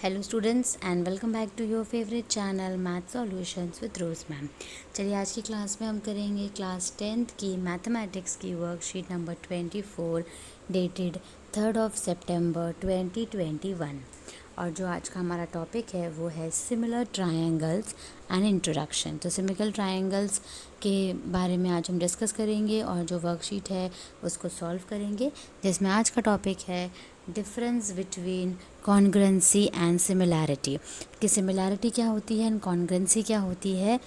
Hello students and welcome back to your favourite channel math solutions with Rose ma'am. चलिए आज की class में हम करेंगे क्लास 10th की मैथमेटिक्स की वर्कशीट नंबर 24 डेटेड 3 सितंबर 2021। और जो आज का हमारा टॉपिक है वो है सिमिलर ट्रायंगल्स एंड इंट्रोडक्शन। तो सिमिलर ट्रायंगल्स के बारे में आज हम डिस्कस करेंगे और जो वर्कशीट है उसको सॉल्व करेंगे, जिसमें आज का टॉपिक है difference between congruency and similarity. कि सिमिलैरिटी क्या होती है एंड कॉन्ग्रुएंसी क्या होती है,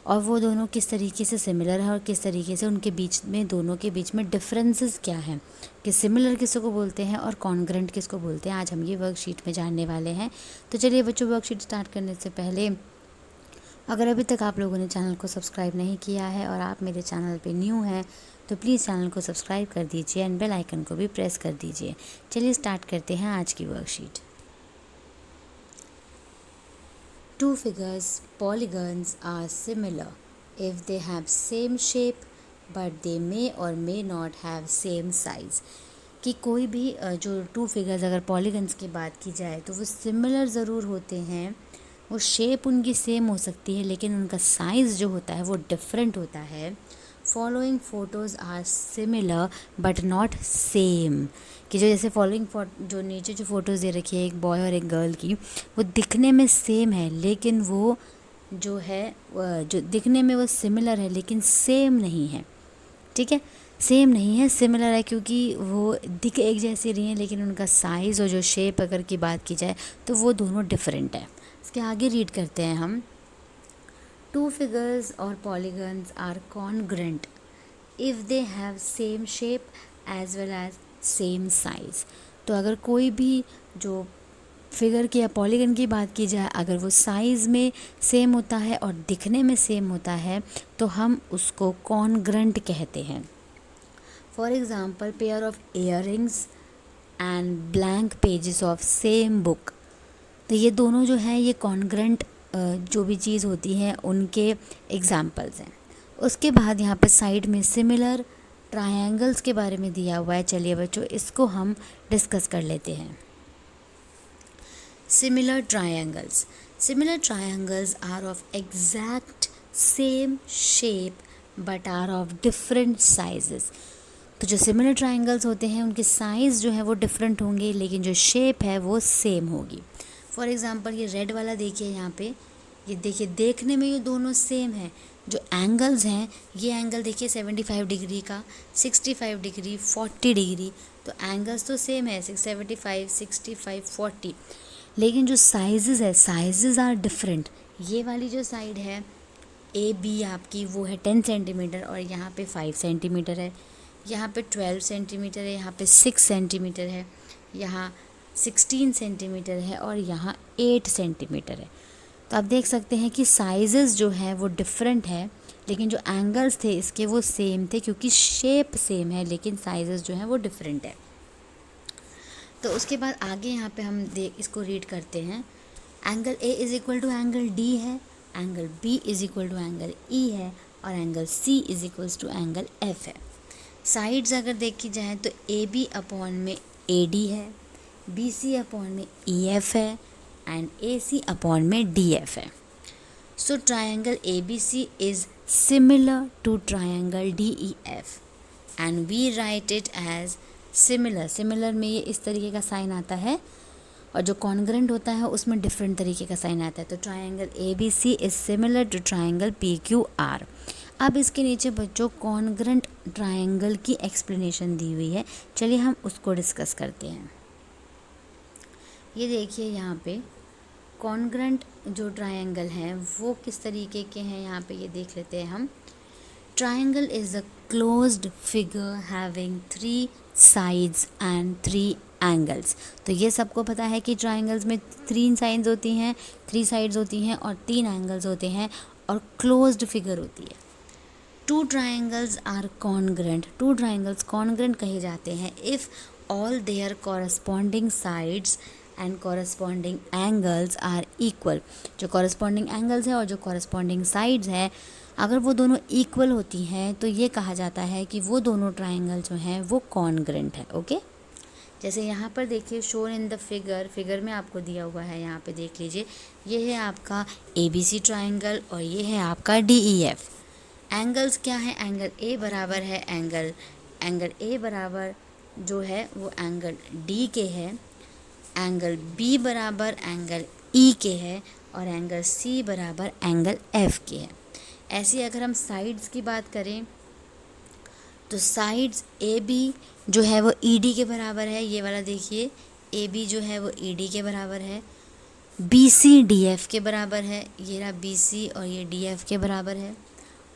और वो दोनों किस तरीके से सिमिलर है और किस तरीके से उनके बीच में दोनों के बीच में डिफरेंसेस क्या हैं, कि सिमिलर किसको बोलते हैं और कॉन्ग्रुएंट किसको बोलते हैं। आज हम ये वर्कशीट में जानने वाले हैं। तो चलिए बच्चों, वर्कशीट स्टार्ट करने से पहले अगर अभी तक आप लोगों ने चैनल को सब्सक्राइब नहीं किया है और आप मेरे चैनल पे न्यू हैं तो प्लीज़ चैनल को सब्सक्राइब कर दीजिए एंड बेल आइकन को भी प्रेस कर दीजिए। चलिए स्टार्ट करते हैं आज की worksheet. Two figures polygons are similar if they have same shape but they may or may not have same size। कि कोई भी जो टू फिगर्स अगर पॉलीगन्स की बात की जाए तो वो सिमिलर ज़रूर होते हैं, वो शेप उनकी सेम हो सकती है लेकिन उनका साइज़ जो होता है वो डिफरेंट होता है। Following photos are similar but not same. कि जो जैसे फॉलोइंग जो नीचे जो फ़ोटोज़ दे रखी है एक बॉय और एक गर्ल की, वो दिखने में सेम है लेकिन वो जो है जो दिखने में वो सिमिलर है लेकिन सेम नहीं है। ठीक है, सेम नहीं है, सिमिलर है, क्योंकि वो दिख एक जैसी रही हैं लेकिन उनका साइज़ और जो शेप अगर की बात की जाए तो वो दोनों डिफरेंट है। इसके आगे रीड करते हैं हम। Two figures or polygons are congruent if they have same shape as well as same size। तो अगर कोई भी जो फिगर की या पॉलीगन की बात की जाए, अगर वो साइज़ में सेम होता है और दिखने में सेम होता है तो हम उसको कॉन्ग्रुएंट कहते हैं। For example, pair of earrings and blank pages of same book. तो ये दोनों जो हैं ये कॉन्ग्रुएंट जो भी चीज़ होती हैं उनके एग्जाम्पल्स हैं। उसके बाद यहाँ पे साइड में सिमिलर ट्रायंगल्स के बारे में दिया हुआ है। चलिए बच्चों, इसको हम डिस्कस कर लेते हैं। Similar triangles are of exact same shape but are of different sizes. तो जो सिमिलर ट्रायंगल्स होते हैं उनके साइज़ जो है वो डिफरेंट होंगे लेकिन जो शेप है वो सेम होगी। फॉर एग्ज़ाम्पल, ये रेड वाला देखिए, यहाँ पे ये देखिए, देखने में ये दोनों सेम है। जो एंगल्स हैं, ये एंगल देखिए 75 डिग्री का, 65 डिग्री, 40 डिग्री, तो एंगल्स तो सेम है 75, 65, 40, लेकिन जो साइजेस है, साइजेस आर डिफरेंट। ये वाली जो साइड है ए बी आपकी, वो है 10 सेंटीमीटर और यहाँ पे 5 सेंटीमीटर है, यहाँ पे 12 सेंटीमीटर है, यहाँ पे 6 सेंटीमीटर है, यहाँ 16 सेंटीमीटर है और यहाँ 8 सेंटीमीटर है। तो आप देख सकते हैं कि साइजेस जो हैं वो डिफरेंट है लेकिन जो एंगल्स थे इसके वो सेम थे, क्योंकि शेप सेम है लेकिन साइजेस जो हैं वो डिफरेंट है। तो उसके बाद आगे यहाँ पे हम इसको रीड करते हैं। Angle A is equal to angle D है, angle B is equal to angle E है और angle C is equals to angle F है। साइड्स अगर देखी जाए तो ए बी अपॉन में ए डी है, बी सी अपॉन में ई एफ है एंड ए सी अपॉन में डी एफ है। So triangle A B C is similar to triangle D E F and we write it as similar. Similar में ये इस तरीके का साइन आता है और जो कॉन्ग्रुएंट होता है उसमें डिफरेंट तरीके का साइन आता है। तो triangle A B C is similar to triangle P Q R. अब इसके नीचे बच्चों कॉन्ग्रुएंट ट्रायंगल की एक्सप्लेनेशन दी हुई है, चलिए हम उसको डिस्कस करते हैं। ये देखिए, यहाँ पे कॉन्ग्रुएंट जो ट्रायंगल हैं वो किस तरीके के हैं, यहाँ पे ये देख लेते हैं हम। Triangle is a closed figure having 3 sides and 3 angles. तो ये सबको पता है कि ट्रायंगल्स में 3 साइड्स होती हैं, 3 साइड्स होती हैं और 3 एंगल्स होते हैं और क्लोज्ड फिगर होती है। Two triangles are congruent. Two triangles congruent कहे जाते हैं if all their corresponding sides and corresponding angles are equal. जो कॉरस्पॉन्डिंग एंगल्स है और जो कॉरस्पॉन्डिंग साइड्स है, अगर वो दोनों इक्वल होती हैं तो ये कहा जाता है कि वो दोनों ट्रायंगल जो हैं वो कॉन्ग्रुएंट है। ओके, जैसे यहाँ पर देखिए शोन इन द फिगर में आपको दिया हुआ है, यहाँ पे देख लीजिए, ये है आपका ABC ट्राइंगल और ये है आपका DEF। एंगल्स क्या है, एंगल ए बराबर है एंगल ए बराबर जो है वो एंगल डी के है, एंगल बी बराबर एंगल ई के है और एंगल सी बराबर एंगल एफ के है। ऐसे अगर हम साइड्स की बात करें तो साइड्स ए बी जो है वो ई डी के बराबर है, ये वाला देखिए ए बी जो है वो ई डी के बराबर है, बी सी डी एफ के बराबर है, ये रहा बी सी और ये डी एफ के बराबर है,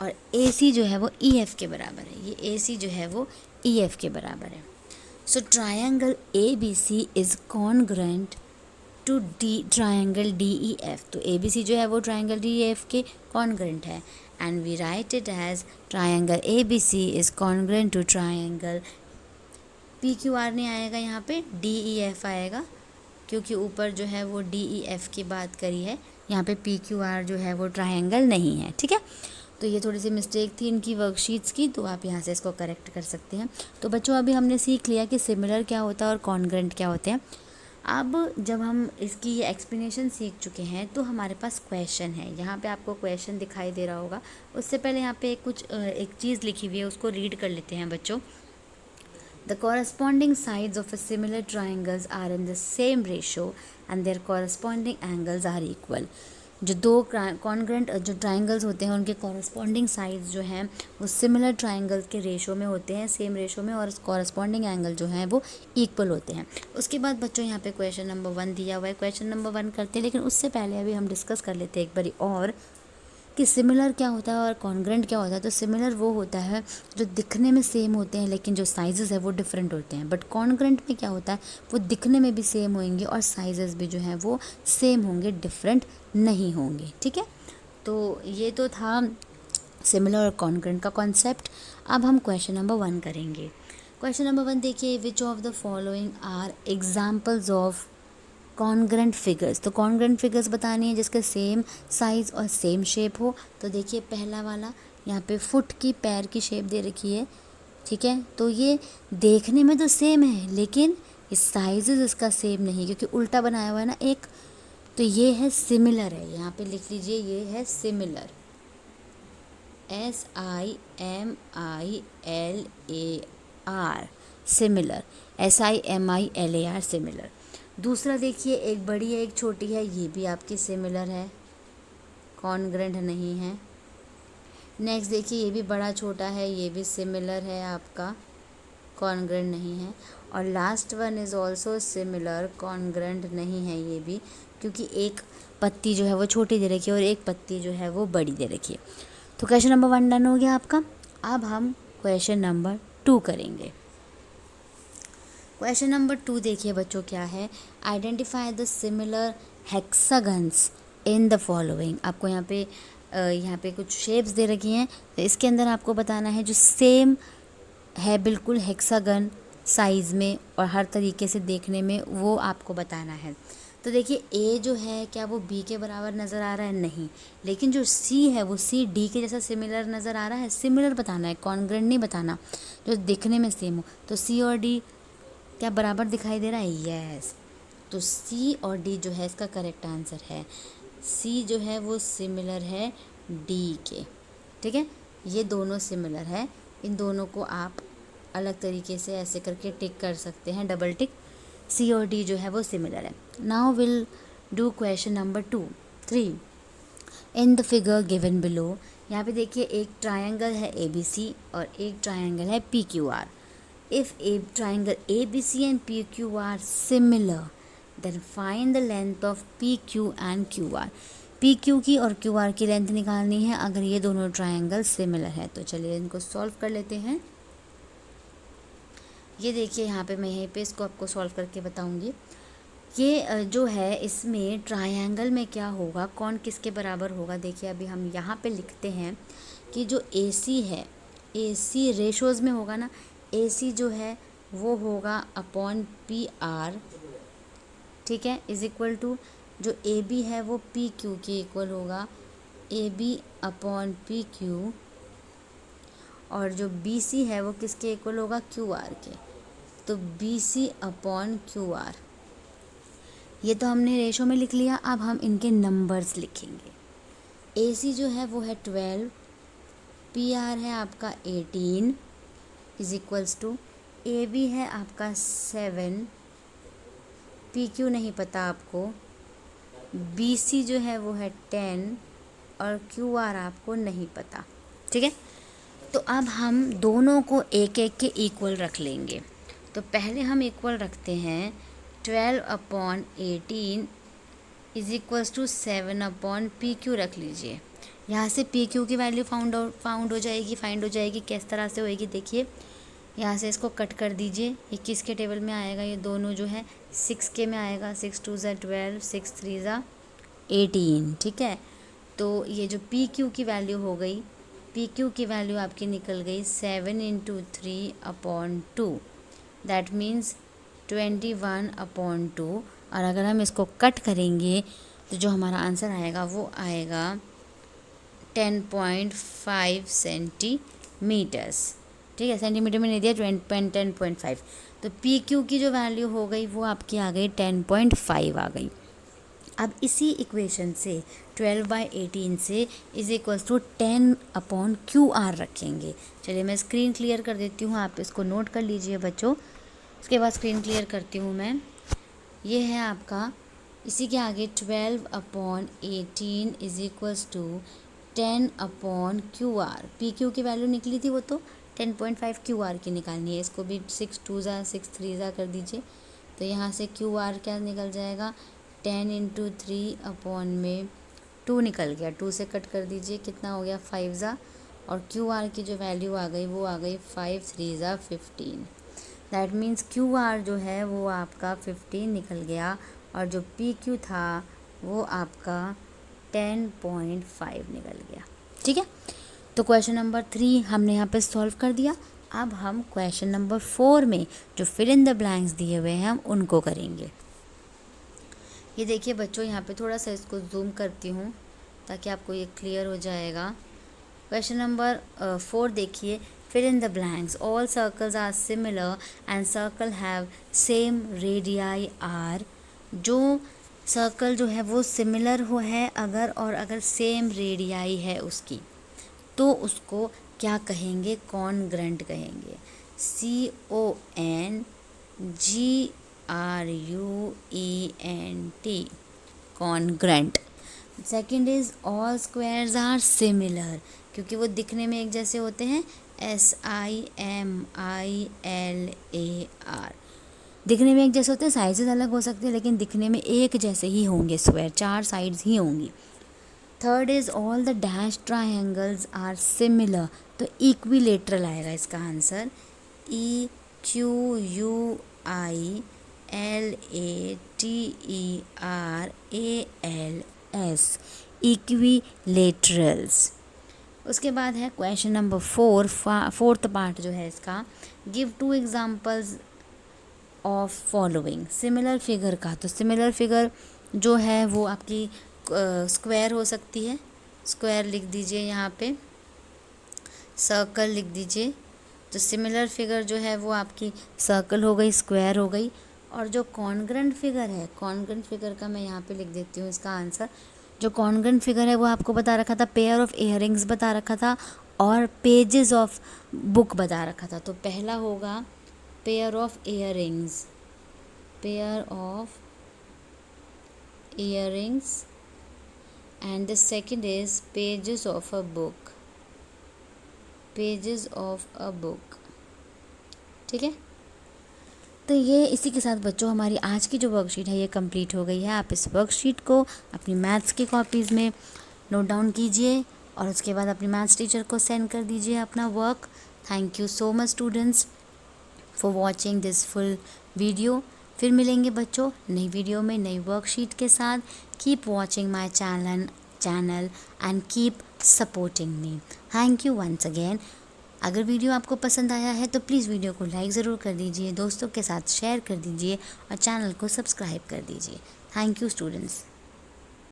और ए सी जो है वो ई एफ के बराबर है, ये ए सी जो है वो ई एफ के बराबर है। So triangle A B C is congruent to D triangle D E F. तो ए बी सी जो है वो ट्रायंगल डी ई एफ के कॉन्ग्रुएंट है, and we write it as triangle A B C is congruent to triangle P Q R नहीं आएगा, यहाँ पे डी ई एफ आएगा, क्योंकि ऊपर जो है वो डी ई एफ की बात करी है, यहाँ पे पी क्यू आर जो है वो ट्रायंगल नहीं है। ठीक है, तो ये थोड़ी सी मिस्टेक थी इनकी वर्कशीट्स की, तो आप यहाँ से इसको करेक्ट कर सकते हैं। तो बच्चों अभी हमने सीख लिया कि सिमिलर क्या होता है और कॉन्ग्रुएंट क्या होते हैं। अब जब हम इसकी ये एक्सप्लेनेशन सीख चुके हैं तो हमारे पास क्वेश्चन है, यहाँ पे आपको क्वेश्चन दिखाई दे रहा होगा। उससे पहले यहाँ पे एक चीज़ लिखी हुई है, उसको रीड कर लेते हैं बच्चों। The corresponding sides of a similar triangles are in the same ratio and their corresponding angles are equal। जो दो कॉन्ग्रुएंट जो ट्राइंगल्स होते हैं उनके कॉरस्पॉन्डिंग साइड्स जो हैं वो सिमिलर ट्राइंगल्स के रेशो में होते हैं, सेम रेशो में, और कॉरस्पॉन्डिंग एंगल जो हैं वो इक्वल होते हैं। उसके बाद बच्चों यहाँ पे क्वेश्चन नंबर 1 दिया हुआ है, क्वेश्चन नंबर 1 करते हैं, लेकिन उससे पहले अभी हम डिस्कस कर लेते हैं एक बारी और कि सिमिलर क्या होता है और कॉन्ग्रुएंट क्या होता है। तो सिमिलर वो होता है जो दिखने में सेम होते हैं लेकिन जो साइजेस है वो डिफरेंट होते हैं, बट कॉन्ग्रुएंट में क्या होता है, वो दिखने में भी सेम होंगे और साइजेस भी जो हैं वो सेम होंगे, डिफरेंट नहीं होंगे। ठीक है, तो ये तो था सिमिलर और कॉन्ग्रुएंट का कॉन्सेप्ट। अब हम क्वेश्चन नंबर 1 करेंगे। क्वेश्चन नंबर 1 देखिए, which of the following are examples of congruent figures. तो कॉन्ग्रुएंट फिगर्स बतानी है जिसके सेम साइज़ और सेम शेप हो। तो देखिए पहला वाला यहाँ पे फुट की, पैर की शेप दे रखी है। ठीक है, तो ये देखने में तो सेम है लेकिन इस साइजेस इसका सेम नहीं, क्योंकि उल्टा बनाया हुआ है ना एक, तो ये है सिमिलर है, यहाँ पे लिख लीजिए ये है similar, SIMILAR, similar, SIMILAR similar. दूसरा देखिए, एक बड़ी है एक छोटी है, ये भी आपकी सिमिलर है, कॉन्ग्रुएंट नहीं है। नेक्स्ट देखिए, ये भी बड़ा छोटा है, ये भी सिमिलर है आपका, कॉन्ग्रुएंट नहीं है। और last one is also similar, congruent नहीं है ये भी, क्योंकि एक पत्ती जो है वो छोटी दे रखी है और एक पत्ती जो है वो बड़ी दे रखी है। तो क्वेश्चन नंबर 1 डन हो गया आपका। अब हम क्वेश्चन नंबर 2 करेंगे। क्वेश्चन नंबर 2 देखिए बच्चों क्या है, identify the similar hexagons in the following. आपको यहाँ पे कुछ शेप्स दे रखी हैं, तो इसके अंदर आपको बताना है जो सेम है बिल्कुल हेक्सागन साइज़ में और हर तरीके से देखने में, वो आपको बताना है। तो देखिए ए जो है क्या वो बी के बराबर नज़र आ रहा है, नहीं, लेकिन जो सी है वो सी डी के जैसा सिमिलर नज़र आ रहा है। सिमिलर बताना है, कॉन्ग्रुएंट नहीं बताना, जो दिखने में सेम हो। तो सी और डी क्या बराबर दिखाई दे रहा है, यस। तो सी और डी जो है इसका करेक्ट आंसर है। सी जो है वो सिमिलर है डी के। ठीक है, ये दोनों सिमिलर है, इन दोनों को आप अलग तरीके से ऐसे करके टिक कर सकते हैं, डबल टिक। सी और डी जो है वो सिमिलर है। Now will do question number 3 in the figure given below. यहाँ पे देखिए एक ट्रायंगल है ABC और एक ट्रायंगल है PQR। If a triangle ABC and PQ are similar, then find the length of PQ and QR। PQ की और QR की लेंथ निकालनी है अगर ये दोनों ट्रायंगल सिमिलर है। तो चलिए इनको सॉल्व कर लेते हैं। ये देखिए यहाँ पे मैं यहीं पे इसको आपको सॉल्व करके बताऊंगी। ये जो है इसमें ट्रायंगल में क्या होगा, कौन किसके बराबर होगा। देखिए अभी हम यहाँ पे लिखते हैं कि जो AC है, AC रेशोज़ में होगा ना, AC जो है वो होगा अपॉन PR, ठीक है, इज़ इक्वल टू जो AB है वो PQ के इक्वल होगा, AB अपॉन PQ, और जो BC है वो किसके इक्वल होगा, QR के। तो BC अपॉन QR, ये तो हमने रेशो में लिख लिया। अब हम इनके नंबर्स लिखेंगे। AC जो है वो है 12, PR है आपका 18 इज इक्वल्स टू, AB है आपका 7, PQ नहीं पता आपको, BC जो है वो है 10 और QR आपको नहीं पता। ठीक है, तो अब हम दोनों को एक एक के इक्वल रख लेंगे। तो पहले हम इक्वल रखते हैं 12 upon 18 is equals to 7 upon PQ रख लीजिए। यहाँ से PQ की वैल्यू फाइंड हो जाएगी। किस तरह से होएगी देखिए, यहाँ से इसको कट कर दीजिए। ये किसके टेबल में आएगा, ये दोनों जो है 6 के में आएगा। 6 2 ज़ा 12, 6 3 ज़ा 18। ठीक है, तो ये जो PQ की वैल्यू हो गई, PQ की वैल्यू आपकी निकल गई 7 into 3 upon 2, that means 21 upon 2। और अगर हम इसको कट करेंगे तो जो हमारा आंसर आएगा वो आएगा 10.5 सेंटीमीटर्स। ठीक है, सेंटीमीटर में नहीं दिया, 10.5। तो PQ की जो वैल्यू हो गई वो आपकी आ गई 10.5 आ गई। अब इसी इक्वेशन से 12/18 से is equals to 10 upon QR रखेंगे। चलिए मैं स्क्रीन क्लियर कर देती हूँ, आप इसको नोट कर लीजिए बच्चों। उसके बाद स्क्रीन क्लियर करती हूँ मैं। ये है आपका, इसी के आगे 12 upon 18 is equals to 10 upon QR। PQ की वैल्यू निकली थी वो तो 10.5 QR की निकालनी है। इसको भी 6 2 ज़ा 6 3 ज़ा कर दीजिए। तो यहाँ से QR क्या निकल जाएगा, 10 इंटू 3 अपॉन में 2 निकल गया। 2 से कट कर दीजिए, कितना हो गया 5 ज़ा। और QR की जो वैल्यू आ गई वो आ गई 5 3 ज़ा 15। दैट मीन्स QR जो है वो आपका 15 निकल गया और जो PQ था वो आपका 10.5 निकल गया। ठीक है, तो क्वेश्चन नंबर 3 हमने यहाँ पे सॉल्व कर दिया। अब हम क्वेश्चन नंबर 4 में जो फिल इन द ब्लैंक्स दिए हुए हैं हम उनको करेंगे। ये देखिए बच्चों, यहाँ पे थोड़ा सा इसको जूम करती हूँ ताकि आपको ये क्लियर हो जाएगा। क्वेश्चन नंबर 4 देखिए, fill in the blanks. All circles are similar and circle have same radii are. जो सर्कल जो है वो सिमिलर हो है अगर सेम रेडियाई है उसकी, तो उसको क्या कहेंगे, कॉन्ग्रेंट कहेंगे। CONGRUENT, congruent. Second is all squares are similar, क्योंकि वो दिखने में एक जैसे होते हैं। SIMILAR, दिखने में एक जैसे होते हैं, साइजेस अलग हो सकते हैं लेकिन दिखने में एक जैसे ही होंगे। स्क्वायर 4 साइड्स ही होंगी। Third is all the dash triangles are similar, तो इक्विलेटरल आएगा इसका आंसर। EQUILATERALS, इक्विलेटरल्स। उसके बाद है क्वेश्चन नंबर 4, फोर्थ पार्ट जो है इसका, give 2 examples of following. Similar figure का, तो सिमिलर फिगर जो है वो आपकी स्क्वायर हो सकती है। स्क्वायर लिख दीजिए, यहाँ पे सर्कल लिख दीजिए। तो सिमिलर फिगर जो है वो आपकी सर्कल हो गई, स्क्वायर हो गई। और जो कॉन्ग्रेंट फिगर है, कॉन्ग्रेंट फिगर का मैं यहाँ पे लिख देती हूँ इसका आंसर। जो कॉन्ग्रेंट फिगर है वो आपको बता रखा था, पेयर ऑफ इयररिंग्स बता रखा था और पेजेस ऑफ बुक बता रखा था। तो पहला होगा pair of earrings, pair of earrings, and the second is pages of a book, pages of a book। ठीक है, तो ये इसी के साथ बच्चों हमारी आज की जो वर्कशीट है ये कंप्लीट हो गई है। आप इस वर्कशीट को अपनी मैथ्स की कॉपीज़ में नोट डाउन कीजिए और उसके बाद अपनी मैथ्स टीचर को सेंड कर दीजिए अपना work. Thank you so much students for watching this full video. फिर मिलेंगे बच्चों नई वीडियो में नई वर्कशीट के साथ। Keep watching my channel and keep supporting me. Thank you once again. अगर वीडियो आपको पसंद आया है तो प्लीज़ वीडियो को लाइक ज़रूर कर दीजिए, दोस्तों के साथ शेयर कर दीजिए और चैनल को सब्सक्राइब कर दीजिए। Thank you students.